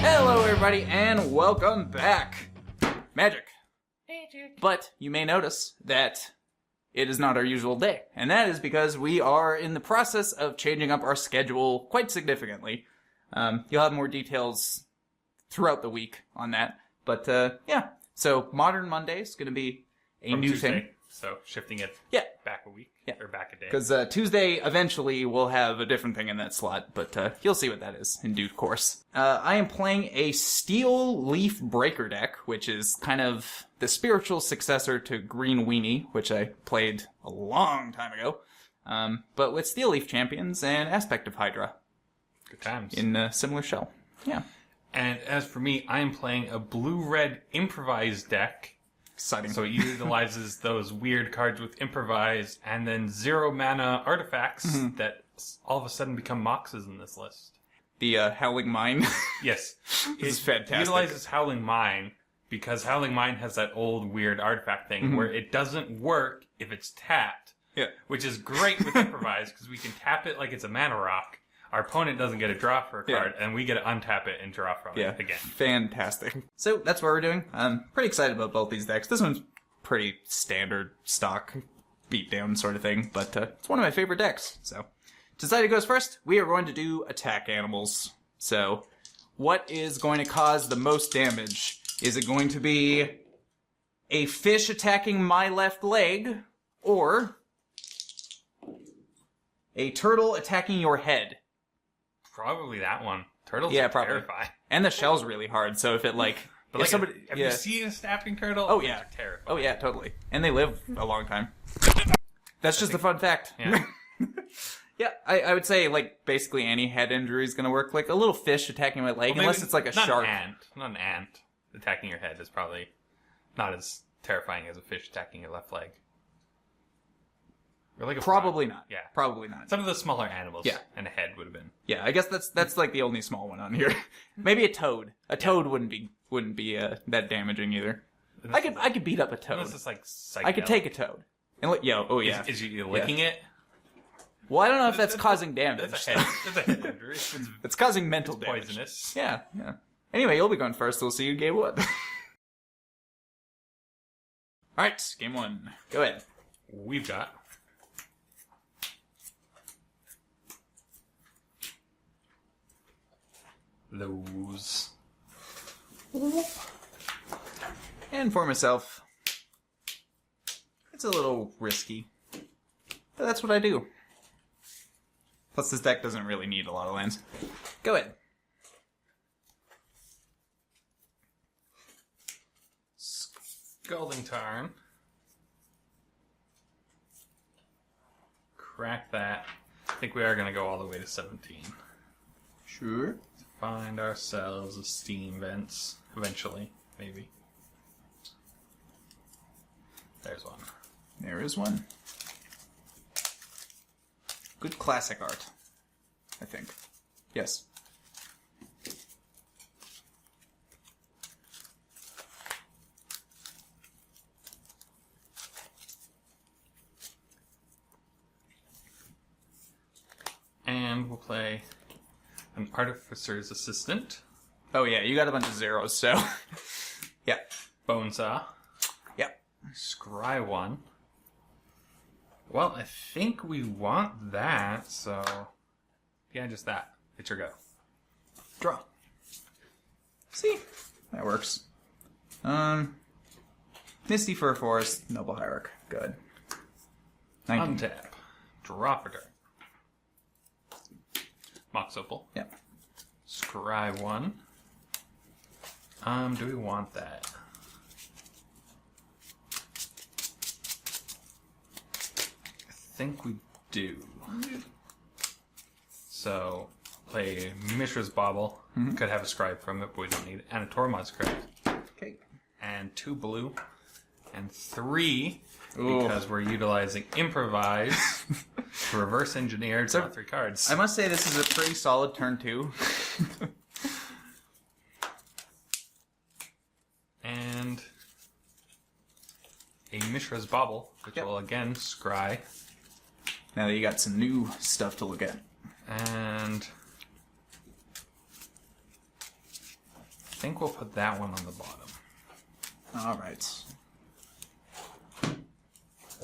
Hello everybody and welcome back. Magic. But you may notice that it is not our usual day, and that is because we are in the process of changing up our schedule quite significantly. You'll have more details throughout the week on that, but yeah. So Modern Monday is going to be a new Tuesday, thing. So shifting it back a week or back a day. Because Tuesday, eventually, we'll have a different thing in that slot, but you'll see what that is in due course. I am playing a Steel Leaf Breaker deck, which is kind of the spiritual successor to Green Weenie, which I played a long time ago, but with Steel Leaf Champions and Aspect of Hydra. Good times. In a similar shell. Yeah. And as for me, I am playing a blue-red Improvise deck. Exciting. So it utilizes those weird cards with Improvise and then 0 mana artifacts that all of a sudden become moxes in this list. The Howling Mine. Yes. This is fantastic. It utilizes Howling Mine because Howling Mine has that old weird artifact thing where it doesn't work if it's tapped. Yeah. Which is great with Improvise because we can tap it like it's a mana rock. Our opponent doesn't get a draw for a card, and we get to untap it and draw from it again. Fantastic. So that's what we're doing. I'm pretty excited about both these decks. This one's pretty standard stock beatdown sort of thing, but it's one of my favorite decks. So decided goes first. We are going to do attack animals. So what is going to cause the most damage? Is it going to be a fish attacking my left leg, or a turtle attacking your head? Probably that one. Turtles Yeah, are probably. terrifying. And the shell's really hard, so if it But if like, somebody... have you seen a snapping turtle? Oh, yeah. They're terrifying. Oh, yeah, totally. And they live a long time. That's just a fun fact. Yeah. Yeah, I would say, like, basically any head injury is going to work. Like, a little fish attacking my leg, Well, unless it's like a shark. Not an ant attacking your head is probably not as terrifying as a fish attacking your left leg. Or like a Probably frog. not. Yeah. Probably not. Some of the smaller animals. Yeah. And a head would have been. Yeah, I guess that's like the only small one on here. Maybe a toad. A toad wouldn't be that damaging either. I could beat up a toad. Unless it's like psychedelic. I could take a toad. And yeah. Is you licking it? Well, I don't know if that's causing damage. That's a head injury. It's causing mental damage. Poisonous. Yeah. Anyway, you'll be going first. We'll see you game one. Alright, game one. Go ahead. We've got those. And for myself, it's a little risky, but that's what I do. Plus, this deck doesn't really need a lot of lands. Go ahead. Scalding Tarn. Crack that. I think we are going to go all the way to 17. Sure. Find ourselves a steam vents. Eventually, maybe. There's one. There is one. Good classic art, I think. Yes. And we'll play an Artificer's Assistant. Oh yeah, you got a bunch of zeros, so... yeah. Bonesaw. Yep. Scry one. Well, I think we want that, so... yeah, just that. It's your go. Draw. See? That works. Misty Fur Forest, Noble Hierarch. Good. 19. Untap. Draw for turn. Mox Opal. Yep. Scry one. Do we want that? I think we do. So, play Mishra's Bauble. Could have a scribe from it, but we don't need it. And a Tormod scribe. Okay. And 2 blue. And 3, Ooh. because we're utilizing Improvise to reverse engineer draw 3 cards. I must say this is a pretty solid turn 2. And a Mishra's Bauble, which will again scry. Now that you got some new stuff to look at. And think we'll put that one on the bottom. Alright.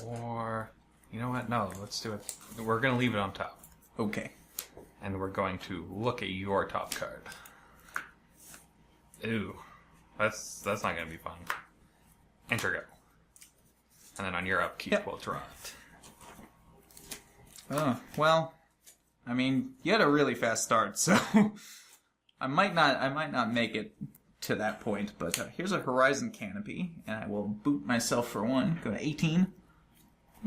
Or, you know what? No, let's do it. We're going to leave it on top. Okay. And we're going to look at your top card. Ooh. That's not going to be fun. Enter go. And then on your upkeep, Yep. we'll draw it. Well, I mean, you had a really fast start, so I might not make it to that point, but here's a Horizon Canopy, and I will boot myself for one. Go to 18.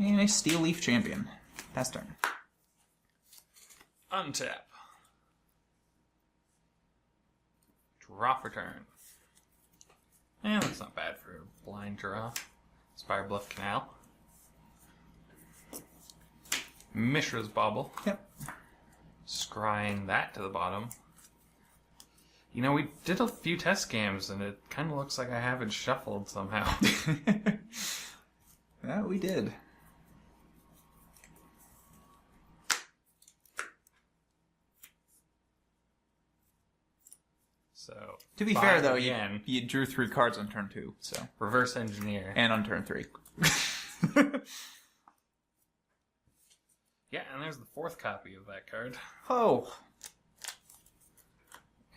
And a Steel Leaf Champion. Pass turn. Untap. Draw for turn. That's not bad for a blind draw. Spire Bluff Canal. Mishra's Bauble. Yep. Scrying that to the bottom. You know, we did a few test games, and it kind of looks like I have it shuffled somehow. Yeah, we did. So To be fair, though, again, you drew 3 cards on turn 2, so. reverse engineer. And on turn 3. Yeah, and there's the 4th copy of that card. Oh.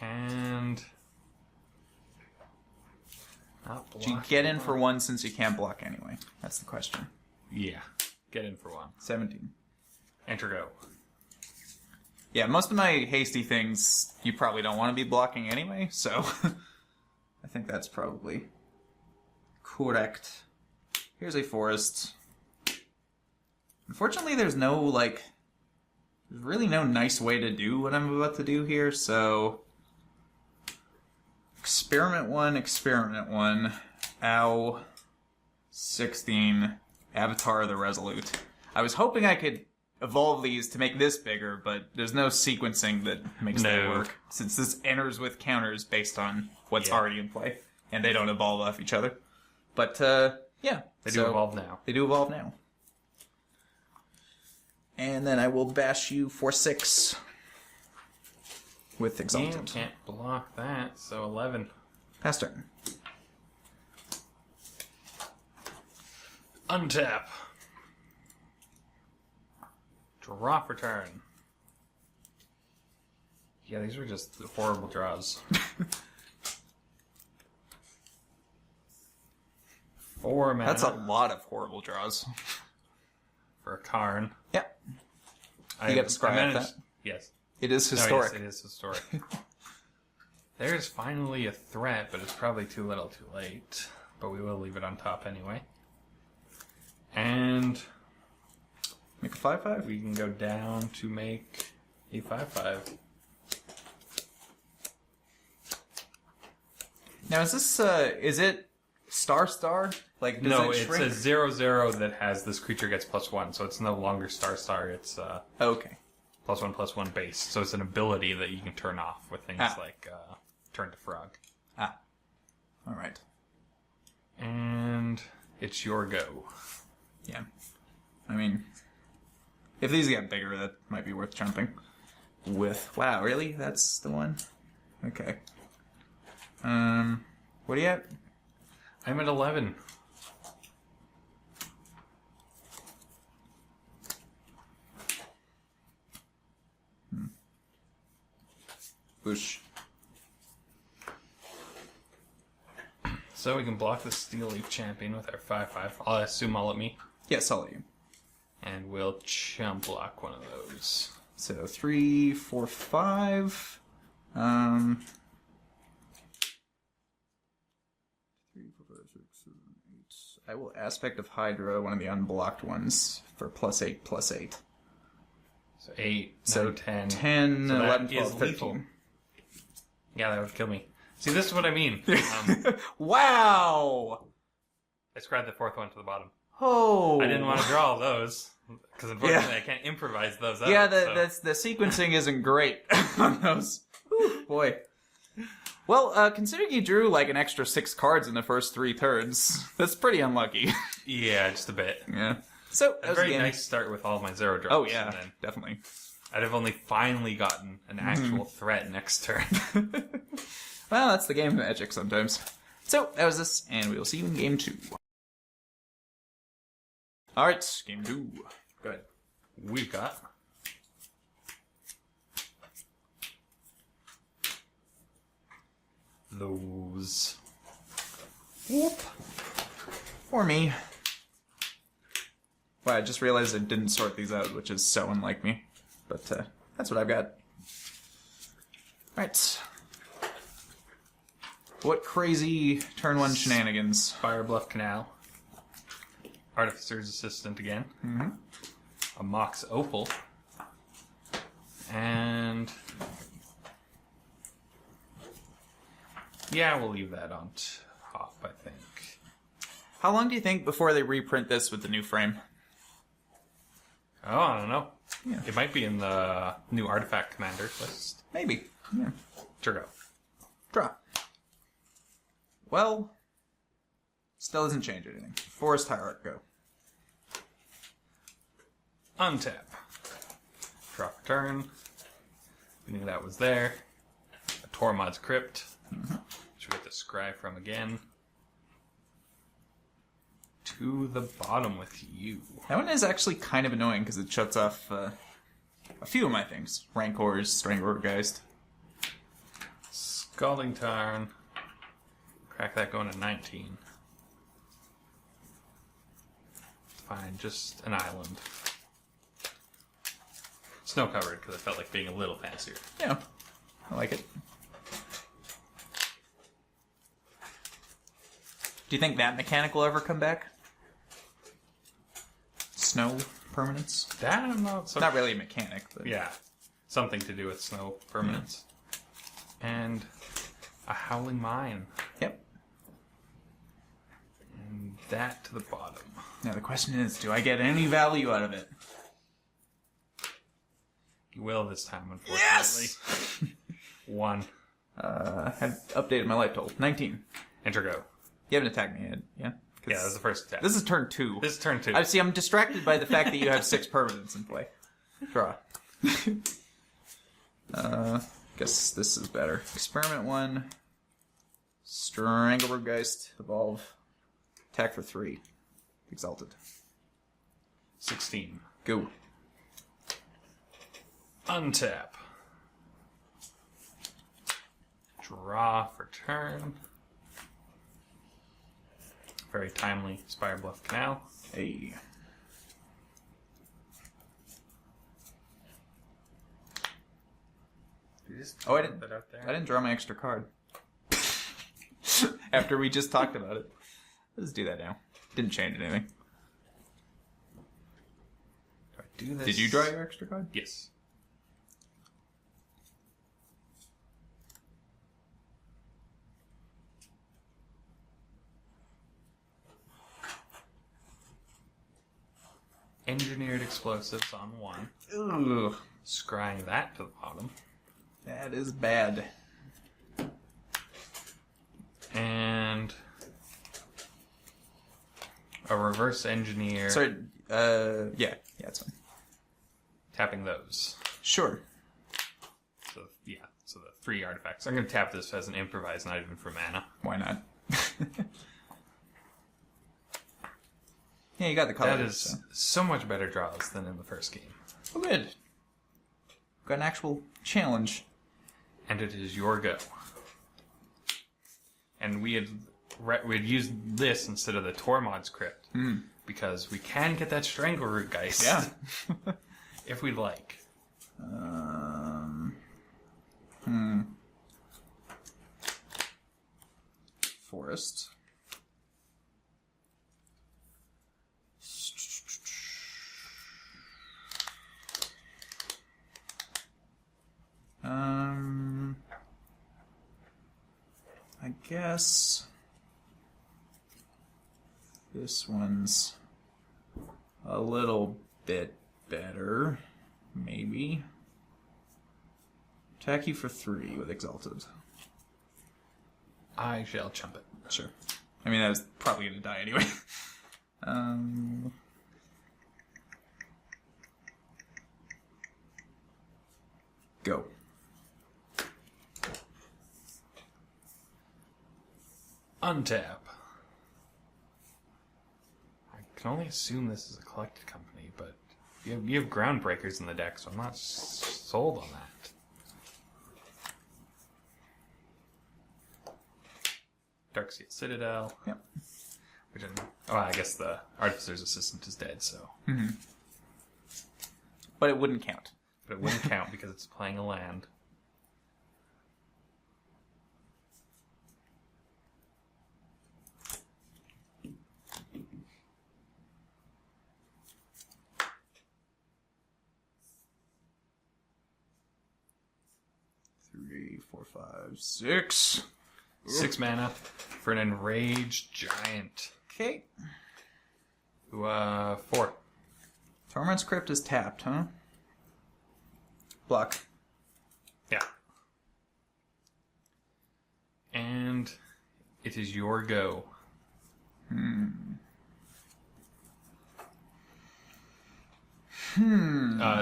And not Did you block get in anymore. for 1 since you can't block anyway? That's the question. Yeah, get in for 1. 17. Enter go. Yeah, most of my hasty things you probably don't want to be blocking anyway, so I think that's probably correct. Here's a forest. Unfortunately, there's really no nice way to do what I'm about to do here, so experiment 1, ow, 16, Avatar of the Resolute. I was hoping I could evolve these to make this bigger, but there's no sequencing that makes that work, since this enters with counters based on what's already in play, and they don't evolve off each other. But, yeah. They do evolve now. They do evolve now. And then I will bash you for 6 with Exalted. You can't block that, so 11. Pass turn. Untap. Draw for turn. Yeah, these were just horrible draws. 4 mana. That's a lot of horrible draws. For a Karn. Yep. You get to scry at that? Yes. It is Oh, historic. yes, it is historic. There's finally a threat, but it's probably too little too late. But we will leave it on top anyway. And Make a 5/5? we can go down to make a 5/5. Now, is this, is it star? Like, does No, it it's shrink? a 0/0 that has this creature gets +1, so it's no longer star. It's Okay. +1/+1 base. So it's an ability that you can turn off with things like turn to frog. Ah. Alright. And it's your go. Yeah. I mean, if these get bigger, that might be worth jumping with. Wow, really? That's the one? Okay. What are you at? I'm at 11. Whoosh. So we can block the Steel Leaf Champion with our 5/5. I'll assume all at me. Yes, I'll let you. And we'll chump block one of those. So 3, 4, 5. 3, 4, 5, 6, 7, 8. I will Aspect of Hydra, one of the unblocked ones, for +8/+8. So 8, So no 10. 10, So that 11, is 12, lethal. 13. Yeah, that would kill me. See, this is what I mean. Wow! I scribed the 4th one to the bottom. Oh! I didn't want to draw all those, because unfortunately I can't improvise those out. Yeah, so. the sequencing isn't great on those. Whew, boy. Well, considering you drew like an extra 6 cards in the first 3 turns, that's pretty unlucky. Yeah, just a bit. Yeah. So, A very nice start with all my 0 drops. Oh, yeah, And then definitely. I'd have only finally gotten an actual threat next turn. Well, that's the game of magic sometimes. So, that was this, and we will see you in game 2. Alright, game 2. Go ahead. We got those. Whoop. For me. Wow, I just realized I didn't sort these out, which is so unlike me. But, that's what I've got. Alright. What crazy turn 1 shenanigans? Fire Bluff Canal. Artificer's Assistant again. Mm-hmm. A Mox Opal. And... yeah, we'll leave that on top, I think. How long do you think before they reprint this with the new frame? Oh, I don't know. Yeah. It might be in the new Artifact Commander list. Maybe. Yeah. Sure go. Draw. Well, still doesn't change anything. Forest Hierarch, go. Untap. Drop a turn. We knew that was there. A Tormod's Crypt. Mm-hmm. Which we get the scry from again. To the bottom with you. That one is actually kind of annoying because it shuts off a few of my things. Rancors, Stranglergeist. Scalding Tarn. Crack that going to 19. Fine, just an island. Snow covered because I felt like being a little fancier. Yeah, I like it. Do you think that mechanic will ever come back? Snow permanence? That I'm not so Not really a mechanic, but... Yeah, something to do with snow permanence. And a Howling Mine. Yep. And that to the bottom. Now the question is, do I get any value out of it? You will this time, unfortunately. Yes! 1. I've updated my life total. 19. Enter go. You haven't attacked me yet, yeah? Yeah, that was the first attack. This is turn 2. This is turn 2. I see. I'm distracted by the fact that you have 6 permanents in play. Draw. Guess this is better. Experiment 1. Stranglergeist. Evolve. Attack for 3. Exalted. 16. Go. Untap. Draw for turn. Very timely Spire Bluff Canal. Hey. Oh, I didn't. Put that out there. I didn't draw my extra card. After we just talked about it. Let's do that now. Didn't change anything. Do I do this? Did you draw your extra card? Yes. Engineered explosives on 1. Ugh. Scrying that to the bottom. That is bad. And a reverse engineer. Sorry, yeah, it's fine. Tapping those. Sure. So, yeah, so the 3 artifacts. I'm going to tap this as an improvise, not even for mana. Why not? Yeah, you got the colors. That is so much better draws than in the first game. Oh, good. Got an actual challenge. And it is your go. And we had used this instead of the Tormod's Crypt. Because we can get that Stranglergeist. Yeah. if we'd like. Forest. I guess this one's a little bit better, maybe. Attack you for 3 with Exalted. I shall chump it. Sure. I mean, that was probably going to die anyway. Go. Untap. I can only assume this is a collected company, but you have Groundbreakers in the deck, so I'm not sold on that. Darksteel Citadel. Yep. I guess the Artificer's Assistant is dead, so. Mm-hmm. But it wouldn't count. But it wouldn't count because it's playing a land. Three, 4, 5, 6. 6 mana for an Enraged Giant. Okay. 4. Torment's Crypt is tapped, huh? Block. Yeah. And it is your go.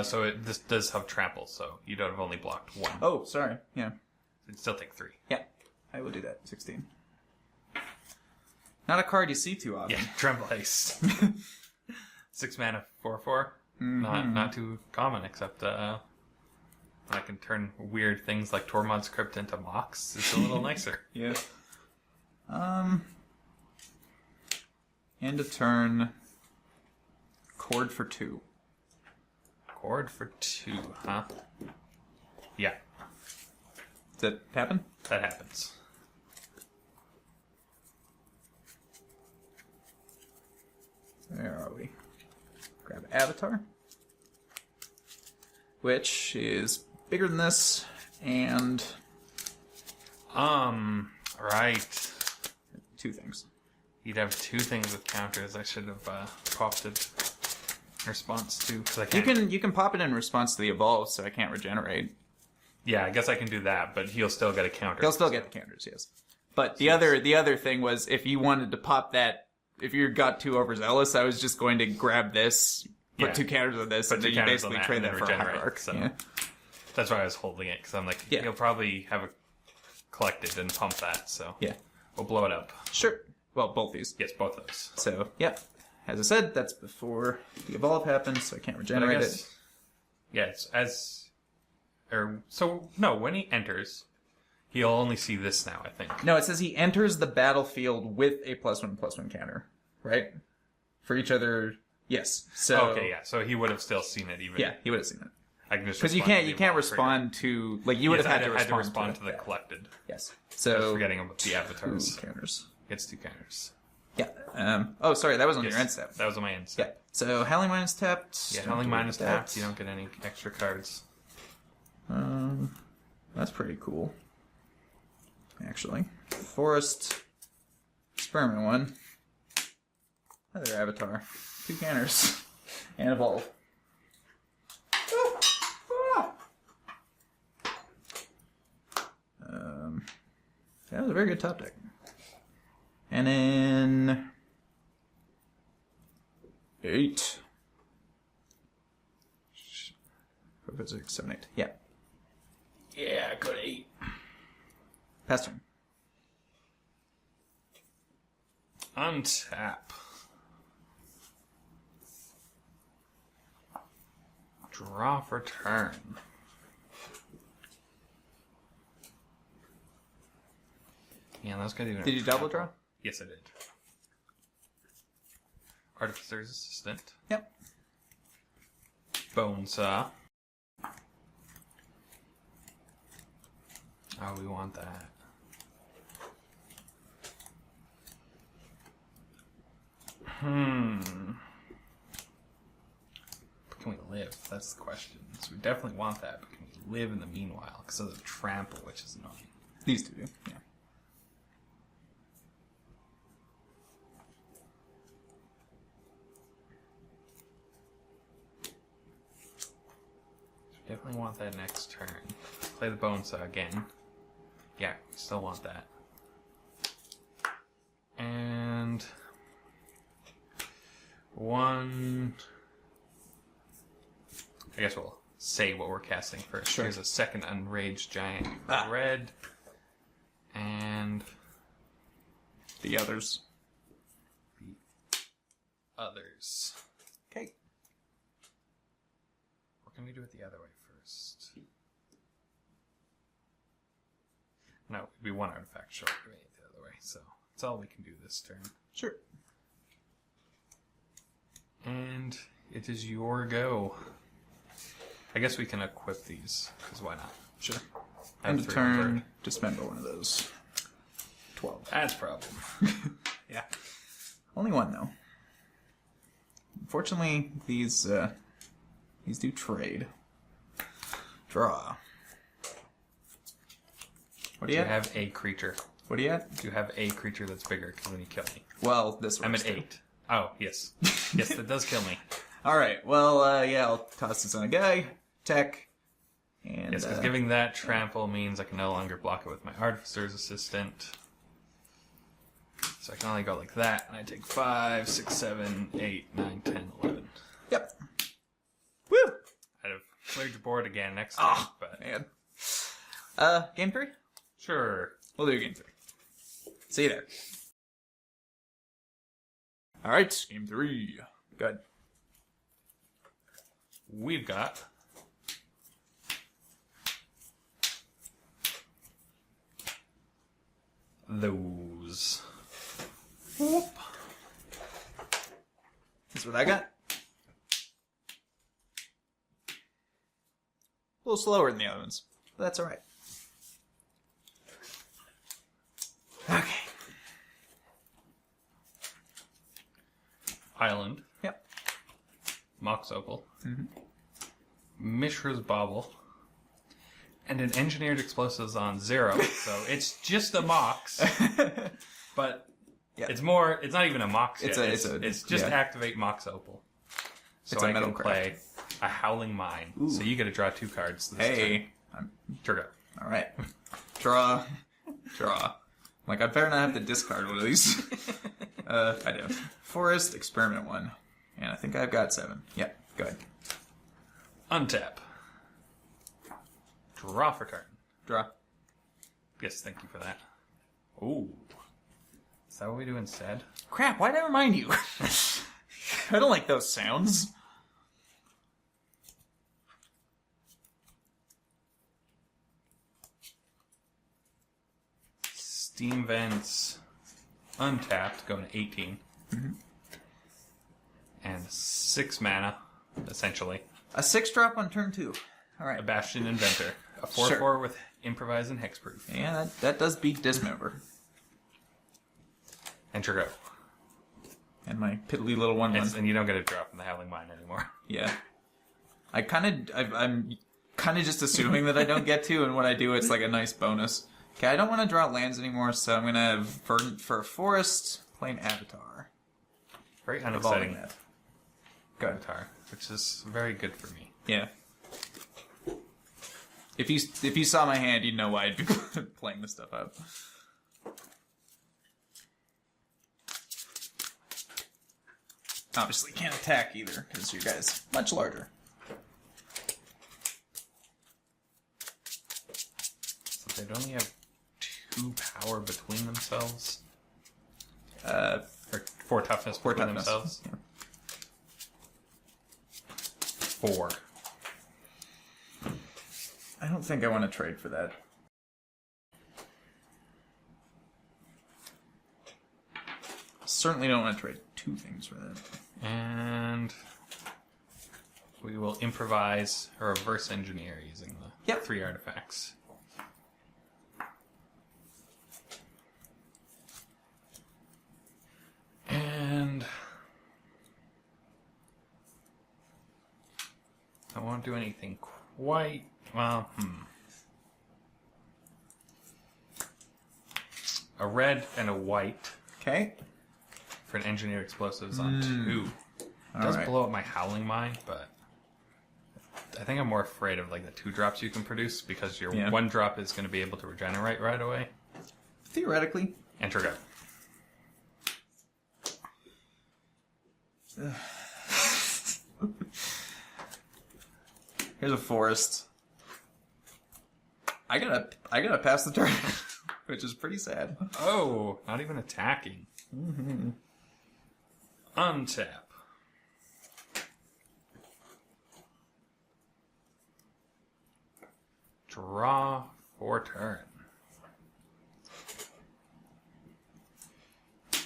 So this does have trample, so you'd have only blocked 1. Oh, sorry. Yeah. It'd still take 3. Yeah. I will do that. 16. Not a card you see too often. Yeah, Tremble Haste. 6 mana, 4/4. Not too common, except I can turn weird things like Tormod's Crypt into Mox. It's a little nicer. Yeah. End of turn. Chord for 2. Chord for 2, huh? Yeah, Does that happen? that happens. Where are we? Grab Avatar. Which is bigger than this, and Right. 2 things. You'd have 2 things with counters. I should have popped it in response to, because I You can't. can pop it in response to the evolve, so I can't regenerate. Yeah, I guess I can do that, but he'll still get a counter. He'll still get the counters, yes. But the other thing was, if you wanted to pop that, if you got too overzealous, I was just going to grab this, put Yeah. 2 counters on this, Put and 2 then you counters on basically that trade and that then for a regenerate, hierarch. so. Yeah. That's why I was holding it, because I'm like, Yeah. he'll probably have a collected and pump that, so Yeah. we'll blow it up. Sure. Well, both these. Yes, both those. So, yeah. As I said, that's before the evolve happens, so I can't regenerate it. Yeah, it's when he enters, he'll only see this now, I think. No, it says he enters the battlefield with a +1/+1 counter, right? For each other. Yes. So. Okay, yeah. So he would have still seen it, even. Yeah, he would have seen it. I can just Because you respond to can't the you can't evolve respond to, like, you would trigger. have Yes, had I to respond to the that. collected. Yes. I was So forgetting about the avatars. 2 counters. Gets 2 counters. Yeah. Oh, sorry, that was on Yes, your end step. That was on my end step. Yeah. So Howling Mine is tapped. Yeah, Don't Howling do Mine is that. tapped. You don't get any extra cards. That's pretty cool. Actually, Forest, Experiment 1, another Avatar, 2 counters, and Evolve. That was a very good top deck. And then 8. 4, 5, 6, 7, 8. Yeah. Yeah, go to 8. Pass turn. Untap. Draw for turn. Yeah, that's gonna do. Did you double draw? Yes, I did. Artificer's Assistant. Yep. Bone Saw. Oh, we want that. But can we live? That's the question. So we definitely want that, but can we live in the meanwhile? Because of the trample, which is annoying. These 2 do. Yeah. Definitely want that next turn. Play the Bone Saw again. Yeah, still want that. And 1. I guess we'll say what we're casting first. Sure. Here's a second Enraged Giant Ah. red. And The others. Others. Okay. Or can we do it the other way first? No, it'd be one artifact short doing it the other way, so that's all we can do this turn. Sure. And it is your go. I guess we can equip these, because why not? Sure. I have End of 3 on turn. board. Dismember one of those. 12. That's a problem. Yeah. Only one, though. Unfortunately, these do trade. Draw. What do Do you you have a creature? What do you have? Do you have a creature that's bigger when you kill me? Well, this one. I'm at 8. Oh, yes. Yes, that does kill me. Alright, well, yeah, I'll toss this on a guy. Tech. And, Yes, because giving that trample means I can no longer block it with my Artificer's Assistant. So I can only go like that, and I take 5, 6, 7, 8, 9, 10, 11. Yep. Woo! I'd have cleared your board again next time, but... Man. Game 3? Sure. We'll do game 3. See you there. Alright, game 3. Good. We've got... those. Whoop. That's what I got. A little slower than the other ones, but that's alright. Okay. Island. Yep. Mox Opal. Mm-hmm. Mishra's Bauble. And an engineered explosives on 0, so it's just a Mox. But Yeah. it's more, it's not even a Mox yet. It's just yeah. activate Mox Opal. So It's a I metal can play a Howling Mine. Ooh. So you get to draw 2 cards this Hey. turn. Sure go. Alright. Draw. Draw. Like, I'd better not have to discard one of these. I do. Forest, Experiment 1. And I think I've got 7. Yep, go ahead. Untap. Draw for turn. Draw. Yes, thank you for that. Ooh. Is that what we do instead? Crap, why'd I remind you? I don't like those sounds. Steam Vents. Untapped, going to 18. Mm-hmm. And 6 mana, essentially. A 6-drop on turn 2. A Alright. Bastion Inventor. A 4/4 Sure. with Improvise and Hexproof. Yeah, that does beat Dismember. And your go. And my piddly little 1/1. And you don't get a drop from the Howling Mine anymore. Yeah. I'm kind of just assuming that I don't get to, and when I do, it's like a nice bonus. Okay, I don't want to draw lands anymore, so I'm going to have Verdant for Forest, play an Avatar. Very Evolving unexciting that. Go ahead. Avatar, which is very good for me. Yeah. If you saw my hand, you'd know why I'd be playing this stuff up. Obviously can't attack either, because your guy's much larger. So they'd only have 2 power between themselves. Or 4 toughness Four between toughness. themselves. Yeah. 4. I don't think I want to trade for that. Certainly don't want to trade 2 things for that. And we will improvise or reverse engineer using the Yep. 3 artifacts. And I won't do anything quite well. A red and a white Okay. for an engineer explosives on 2. It does Alright. blow up my Howling Mine, but I think I'm more afraid of like the 2 drops you can produce because your Yeah. 1 drop is going to be able to regenerate right away. Theoretically. Enter go. Here's a forest. I gotta pass the turn. which is pretty sad. Oh, not even attacking. Untap. Draw for turn.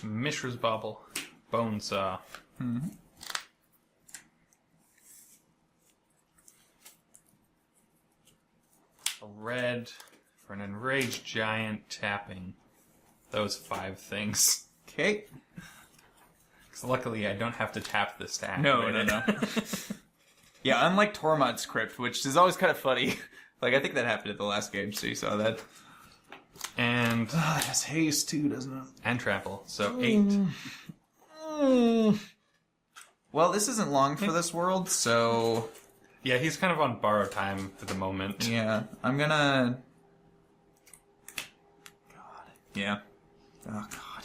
Mishra's Bauble. Bone Saw. A red for an enraged giant tapping those 5 things. Okay. Because luckily I don't have to tap this to No. activate it. Yeah, unlike Tormod's Crypt, which is always kind of funny. Like, I think that happened at the last game, so you saw that. And It has haste, too, doesn't it? and trample. So 8. Well, this isn't long for this world, so... Yeah, he's kind of on borrowed time for the moment. Yeah, I'm gonna... God. Yeah. Oh, God.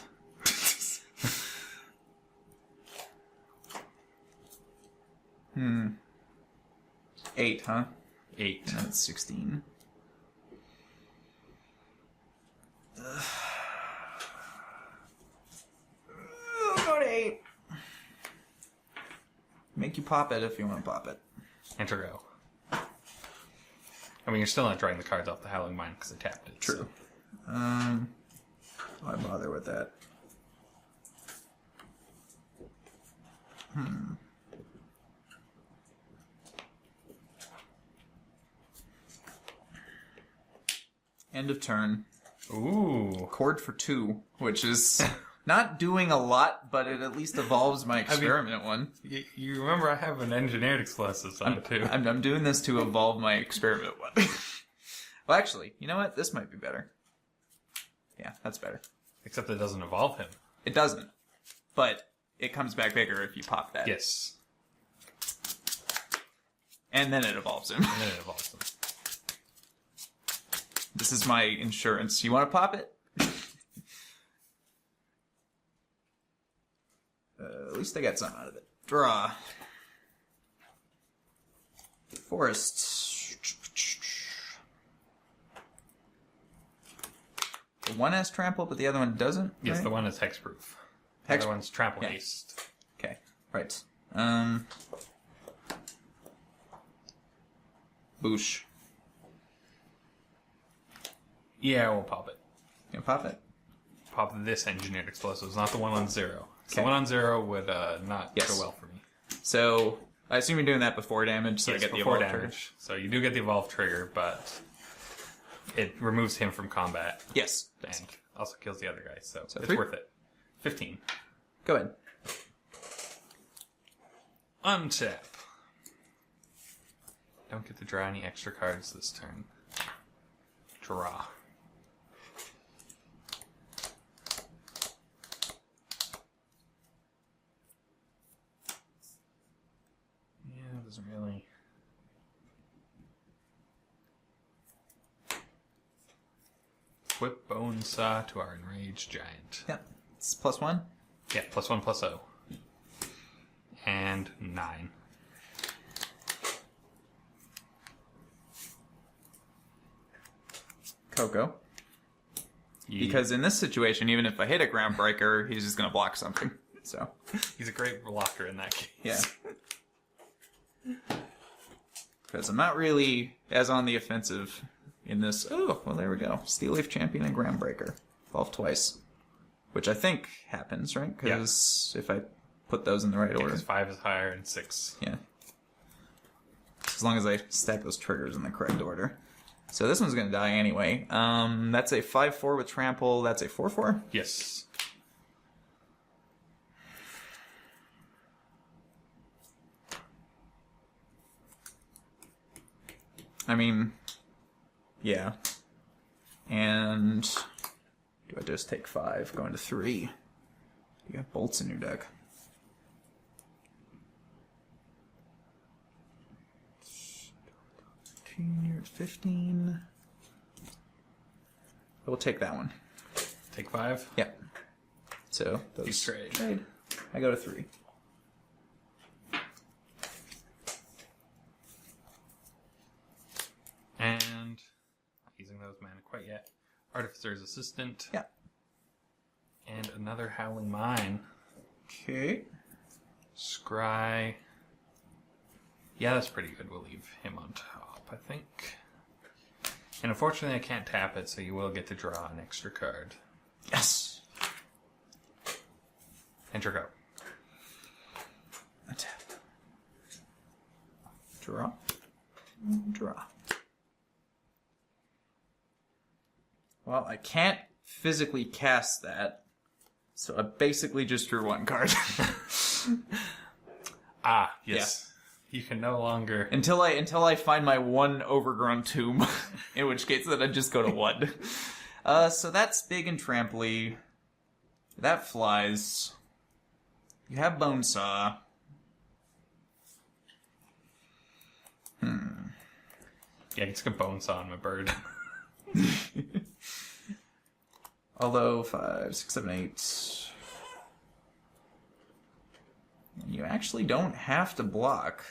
8, huh? 8. That's 16. Go to 8. Make you pop it if you want to pop it. Enter go. I mean, you're still not drawing the cards off the Howling Mine because I tapped it. True. Why bother with that? End of turn. Ooh. Chord for 2, which is not doing a lot, but it at least evolves my experiment one. You remember I have an engineered explosives on it too. I'm doing this to evolve my experiment one. Well, actually, you know what? This might be better. Yeah, that's better. Except it doesn't evolve him. It doesn't, but it comes back bigger if you pop that. Yes. And then it evolves him. And then it evolves him. This is my insurance. You want to pop it? At least I got some out of it. Draw. Forest. The one has trample, but the other one doesn't? Yes, right? the one is hexproof. The Hex- other one's trample Yeah. haste. Okay, right. Boosh. Yeah, we'll pop it. You gonna pop it? Pop this engineered explosives, not the one on 0. So Okay. the one on 0 would not Yes. go well for me. So, I assume you're doing that before damage, so Yes, I get the before evolve damage. trigger. So you do get the evolve trigger, but it removes him from combat Yes. and also kills the other guy. So it's 3? worth it. 15. Go ahead. Untap. Don't get to draw any extra cards this turn. Draw. Yeah, it doesn't really. Whip Bone Saw to our enraged giant. Yep. It's +1. Yeah, +1/+0. And 9. Coco. Yeah. Because in this situation, even if I hit a Groundbreaker, he's just going to block something. So, He's a great blocker in that case. yeah. Because I'm not really as on the offensive in this. Oh, well, there we go. Steel Leaf Champion and Groundbreaker. Evolve twice. Which I think happens, right? Because if I put those in the right order. Because 5 is higher and 6. Yeah. As long as I stack those triggers in the correct order. So this one's going to die anyway. That's a 5/4 with trample. That's a 4/4. Yes. I mean, yeah. And do I just take 5, going to 3? You got bolts in your deck. You're at 15. We'll take that one. Take 5. Yep. So those You trade. I go to 3. And not using those mana quite yet. Artificer's Assistant. Yeah. And another Howling Mine. Okay. Scry. Yeah, that's pretty good. We'll leave him on top, I think. And unfortunately, I can't tap it, so you will get to draw an extra card. Yes. Enter go. Tap. Draw. Draw. Well, I can't physically cast that, so I basically just drew one card. Ah, yes. Yeah. You can no longer... Until I find my one overgrown tomb, in which case then I just go to 1. So that's big and tramply. That flies. You have Bonesaw. Yeah, it's got Bonesaw on my bird. Although 5, 6, 7, 8. You actually don't have to block.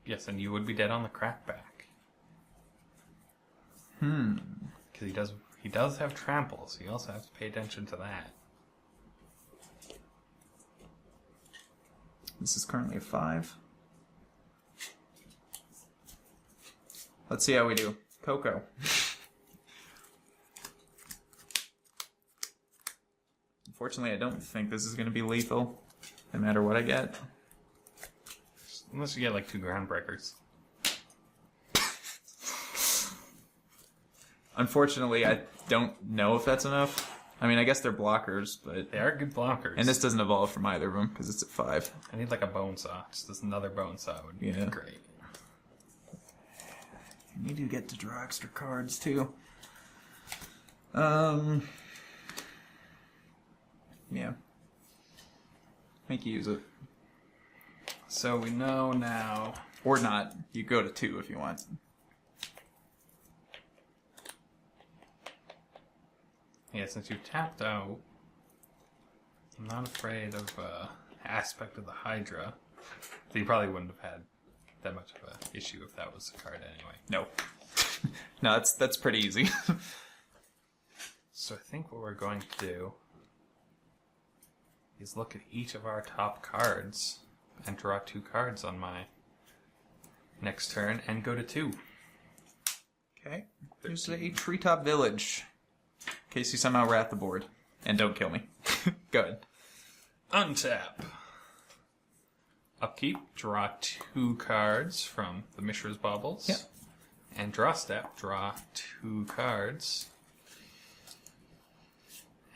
Yes, and you would be dead on the crackback. Because he does have trample, so you also have to pay attention to that. This is currently a 5. Let's see how we do. Coco. Unfortunately, I don't think this is going to be lethal, no matter what I get. Unless you get like 2 groundbreakers. Unfortunately, I don't know if that's enough. I mean, I guess they're blockers, but... They are good blockers. And this doesn't evolve from either of them, because it's at 5. I need like a Bonesaw. Just another Bonesaw would be great. You do get to draw extra cards, too. Yeah. Make you use it. So we know now... Or not. You go to 2 if you want. Yeah, since you've tapped out, I'm not afraid of Aspect of the Hydra. So you probably wouldn't have had that much of an issue if that was the card anyway. No. No, that's pretty easy. So I think what we're going to do is look at each of our top cards and draw 2 cards on my next turn and go to 2. Okay. Here's a treetop village. In case you somehow rat the board. And don't kill me. Go ahead. Untap. Upkeep, draw 2 cards from the Mishra's Baubles. Yeah. And draw step, draw 2 cards.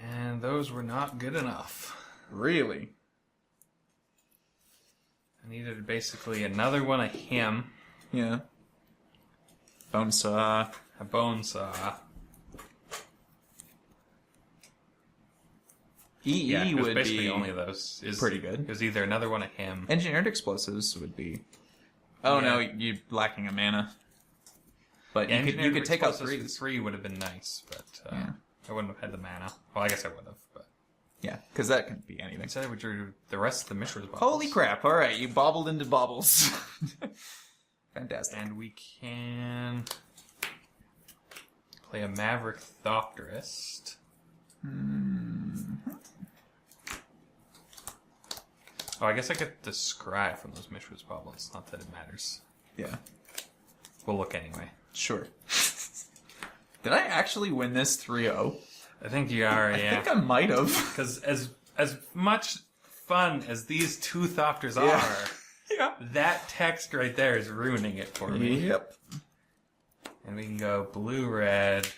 And those were not good enough. Really? I needed basically another one of him. Yeah. Bonesaw. A Bonesaw. EE it was would basically be only of those. pretty good. It was either another one of him. Engineered explosives would be... Oh Yeah. no, you're lacking a mana. But Yeah, you could take out Explosives 3s. for 3 would have been nice, but Yeah. I wouldn't have had the mana. Well, I guess I would have, but... Yeah, because that can be anything. Instead, we drew the rest of the Mishra's Baubles. Holy crap, alright, you bobbled into baubles. Fantastic. And we can play a Maverick Thopterist. Oh, I guess I get the Scry from those Mishra's Baubles. Not that it matters. Yeah, We'll look anyway. sure. Did I actually win this 3-0? I think you are, I yeah. think I might have. Because as much fun as these 2 Thopters Yeah. are, Yeah. that text right there is ruining it for me. Yep. And we can go blue-red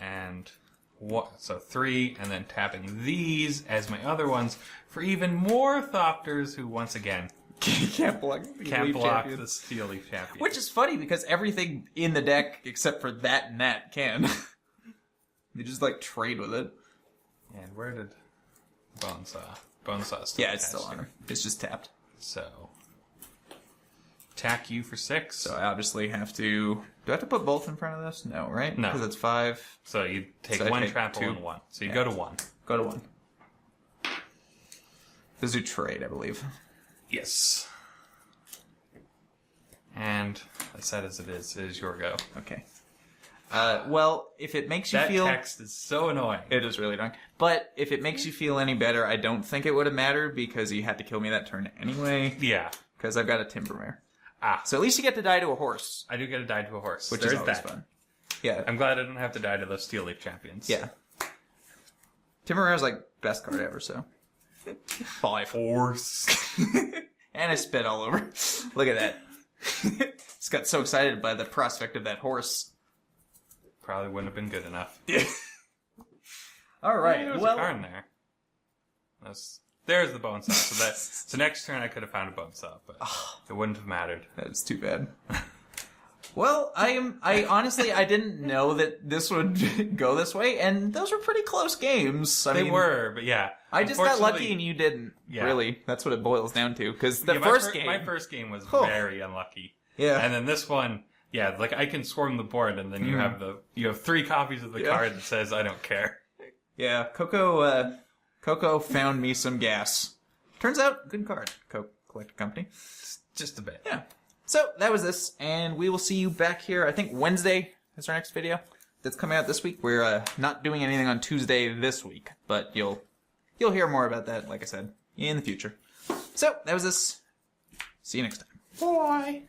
and what? So 3, and then tapping these as my other ones for even more Thopters who, once again, Can't block the can't Leaf block Champion. the Steel Leaf Champion. Which is funny because everything in the deck except for that and that can. They just like trade with it. And where did Bonesaw? Bonesaw's still Yeah, it's still attached on here. her. It's just tapped. So attack you for 6. So I obviously have to... Do I have to put both in front of this? No, right? No. Because it's 5. So you take So I 1 take trample 2. and 1. So you Yeah. go to 1. Go to 1. Those do trade, I believe. Yes. And as sad as it is your go. Okay. Well, if it makes you That feel... text is so annoying. It is really annoying. But if it makes you feel any better, I don't think it would have mattered because you had to kill me that turn anyway. Yeah. Because I've got a Timbermare. Ah. So at least you get to die to a horse. I do get to die to a horse. Which There's is always that. fun. Yeah. I'm glad I don't have to die to those Steel Leaf champions. Yeah. Timbermare is like best card ever, so. 5. Horse. And I spit all over. Look at that. Just got so excited by the prospect of that horse. Probably wouldn't have been good enough. Yeah. All right. There was a card in there. There's the bone saw. So next turn I could have found a bone saw, but it wouldn't have mattered. That's too bad. Well, I honestly I didn't know that this would go this way, and those were pretty close games. I They mean, were, but yeah. I just got lucky and you didn't. Yeah. Really, that's what it boils down to. Because the Yeah, my first game was very unlucky. Yeah. And then this one, yeah, like I can swarm the board, and then you have 3 copies of the card that says I don't care. Yeah, Coco found me some gas. Turns out, good card. Collector Company. Just a bit. Yeah. So, that was this, and we will see you back here, I think Wednesday is our next video. That's coming out this week. We're not doing anything on Tuesday this week, but you'll hear more about that, like I said, in the future. So, that was this. See you next time. Bye!